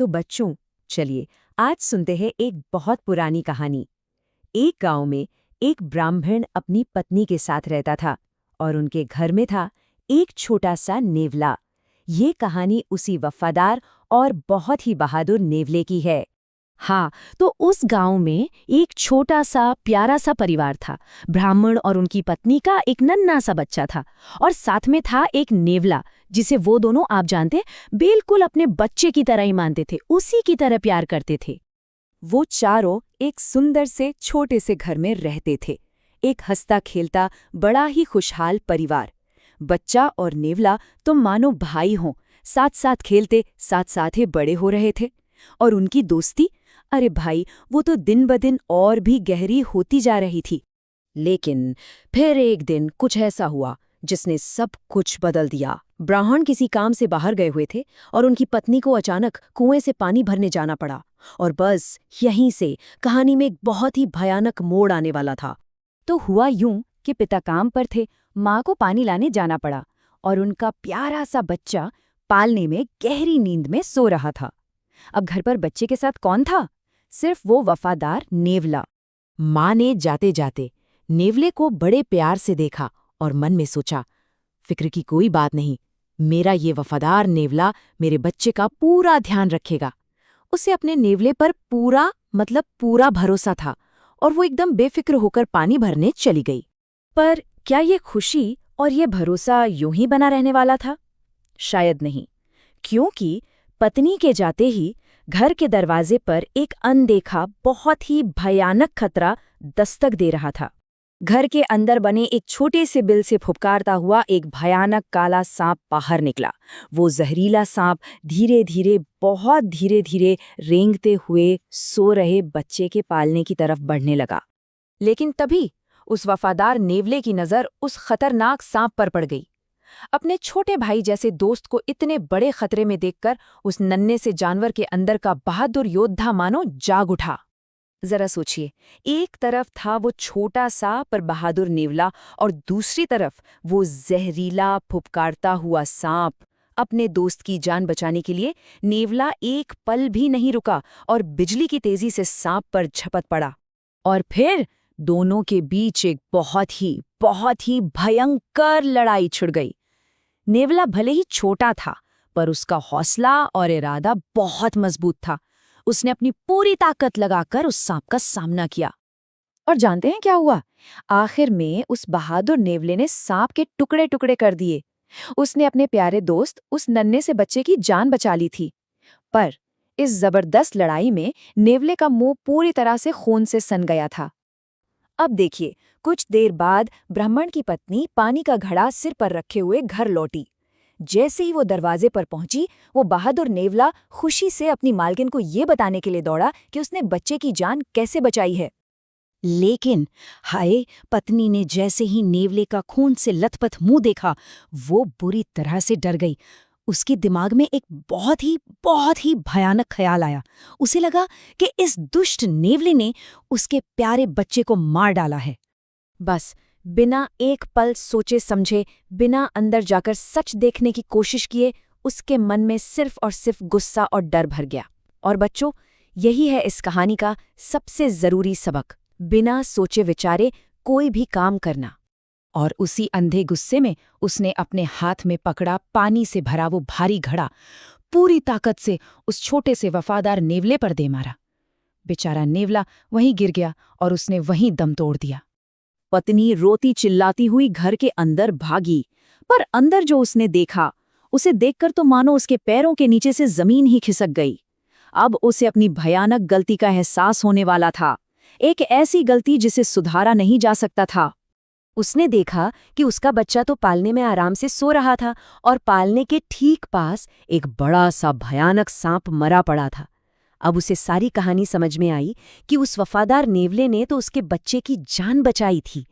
तो बच्चों, चलिए आज सुनते हैं एक बहुत पुरानी कहानी। एक गांव में एक ब्राह्मण अपनी पत्नी के साथ रहता था और उनके घर में था एक छोटा सा नेवला। ये कहानी उसी वफादार और बहुत ही बहादुर नेवले की है। हाँ, तो उस गांव में एक छोटा सा प्यारा सा परिवार था। ब्राह्मण और उनकी पत्नी का एक नन्हा सा बच्चा था और साथ में था एक नेवला, जिसे वो दोनों, आप जानते, बिल्कुल अपने बच्चे की तरह ही मानते थे, उसी की तरह प्यार करते थे। वो चारों एक सुंदर से छोटे से घर में रहते थे। एक हंसता खेलता बड़ा ही खुशहाल परिवार। बच्चा और नेवला तो मानो भाई हों, साथ साथ खेलते साथ साथ ही बड़े हो रहे थे। और उनकी दोस्ती, अरे भाई, वो तो दिन ब दिन और भी गहरी होती जा रही थी। लेकिन फिर एक दिन कुछ ऐसा हुआ जिसने सब कुछ बदल दिया। ब्राह्मण किसी काम से बाहर गए हुए थे और उनकी पत्नी को अचानक कुएं से पानी भरने जाना पड़ा। और बस यहीं से कहानी में एक बहुत ही भयानक मोड़ आने वाला था। तो हुआ यूं कि पिता काम पर थे, माँ को पानी लाने जाना पड़ा और उनका प्यारा सा बच्चा पालने में गहरी नींद में सो रहा था। अब घर पर बच्चे के साथ कौन था? सिर्फ वो वफादार नेवला। माँ ने जाते जाते नेवले को बड़े प्यार से देखा और मन में सोचा, फिक्र की कोई बात नहीं, मेरा ये वफादार नेवला मेरे बच्चे का पूरा ध्यान रखेगा। उसे अपने नेवले पर पूरा भरोसा था और वो एकदम बेफिक्र होकर पानी भरने चली गई। पर क्या ये खुशी और ये भरोसा यूं ही बना रहने वाला था? शायद नहीं, क्योंकि पत्नी के जाते ही घर के दरवाजे पर एक अनदेखा बहुत ही भयानक खतरा दस्तक दे रहा था। घर के अंदर बने एक छोटे से बिल से फुफकारता हुआ एक भयानक काला सांप बाहर निकला। वो जहरीला सांप बहुत धीरे धीरे रेंगते हुए सो रहे बच्चे के पालने की तरफ बढ़ने लगा। लेकिन तभी उस वफादार नेवले की नज़र उस खतरनाक सांप पर पड़ गई। अपने छोटे भाई जैसे दोस्त को इतने बड़े खतरे में देखकर उस नन्हे से जानवर के अंदर का बहादुर योद्धा मानो जाग उठा। जरा सोचिए, एक तरफ था वो छोटा सा पर बहादुर नेवला और दूसरी तरफ वो जहरीला फुफकारता हुआ सांप। अपने दोस्त की जान बचाने के लिए नेवला एक पल भी नहीं रुका और बिजली की तेजी से सांप पर झपट पड़ा। और फिर दोनों के बीच एक बहुत ही भयंकर लड़ाई छिड़ गई। नेवला भले ही छोटा था, पर उसका हौसला और इरादा बहुत मजबूत था। उसने अपनी पूरी ताकत लगाकर उस सांप का सामना किया। और जानते हैं क्या हुआ? आखिर में उस बहादुर नेवले ने सांप के टुकड़े टुकड़े कर दिए। उसने अपने प्यारे दोस्त उस नन्हे से बच्चे की जान बचा ली थी। पर इस जबरदस्त लड़ाई में नेवले का मुंह पूरी तरह से खून से सन गया था। अब देखिए, कुछ देर बाद ब्राह्मण की पत्नी पानी का घड़ा सिर पर रखे हुए घर लौटी। जैसे ही वो दरवाजे पर पहुंची, वो बहादुर नेवला खुशी से अपनी मालकिन को ये बताने के लिए दौड़ा कि उसने बच्चे की जान कैसे बचाई है। लेकिन हाय, पत्नी ने जैसे ही नेवले का खून से लथपथ मुंह देखा, वो बुरी तरह से डर गई। उसके दिमाग में एक बहुत ही भयानक ख्याल आया। उसे लगा कि इस दुष्ट नेवले ने उसके प्यारे बच्चे को मार डाला है। बस बिना एक पल सोचे समझे, बिना अंदर जाकर सच देखने की कोशिश किए, उसके मन में सिर्फ और सिर्फ गुस्सा और डर भर गया। और बच्चों, यही है इस कहानी का सबसे जरूरी सबक, बिना सोचे विचारे कोई भी काम करना। और उसी अंधे गुस्से में उसने अपने हाथ में पकड़ा पानी से भरा वो भारी घड़ा पूरी ताकत से उस छोटे से वफादार नेवले पर दे मारा। बेचारा नेवला वहीं गिर गया और उसने वहीं दम तोड़ दिया। पत्नी रोती चिल्लाती हुई घर के अंदर भागी, पर अंदर जो उसने देखा, उसे देखकर तो मानो उसके पैरों के नीचे से जमीन ही खिसक गई। अब उसे अपनी भयानक गलती का एहसास होने वाला था, एक ऐसी गलती जिसे सुधारा नहीं जा सकता था। उसने देखा कि उसका बच्चा तो पालने में आराम से सो रहा था और पालने के ठीक पास एक बड़ा सा भयानक सांप मरा पड़ा था। अब उसे सारी कहानी समझ में आई कि उस वफादार नेवले ने तो उसके बच्चे की जान बचाई थी,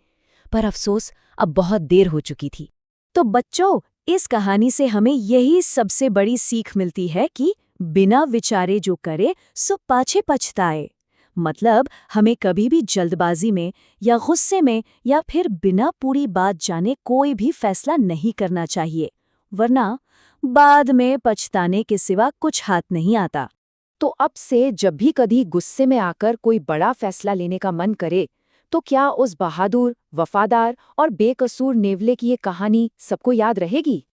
पर अफसोस अब बहुत देर हो चुकी थी। तो बच्चों, इस कहानी से हमें यही सबसे बड़ी सीख मिलती है कि बिना विचारे जो करे सो पाछे पछताए। मतलब हमें कभी भी जल्दबाजी में या गुस्से में या फिर बिना पूरी बात जाने कोई भी फैसला नहीं करना चाहिए, वरना बाद में पछताने के सिवा कुछ हाथ नहीं आता। तो अब से जब भी कभी गुस्से में आकर कोई बड़ा फैसला लेने का मन करे, तो क्या उस बहादुर, वफादार और बेकसूर नेवले की ये कहानी सबको याद रहेगी?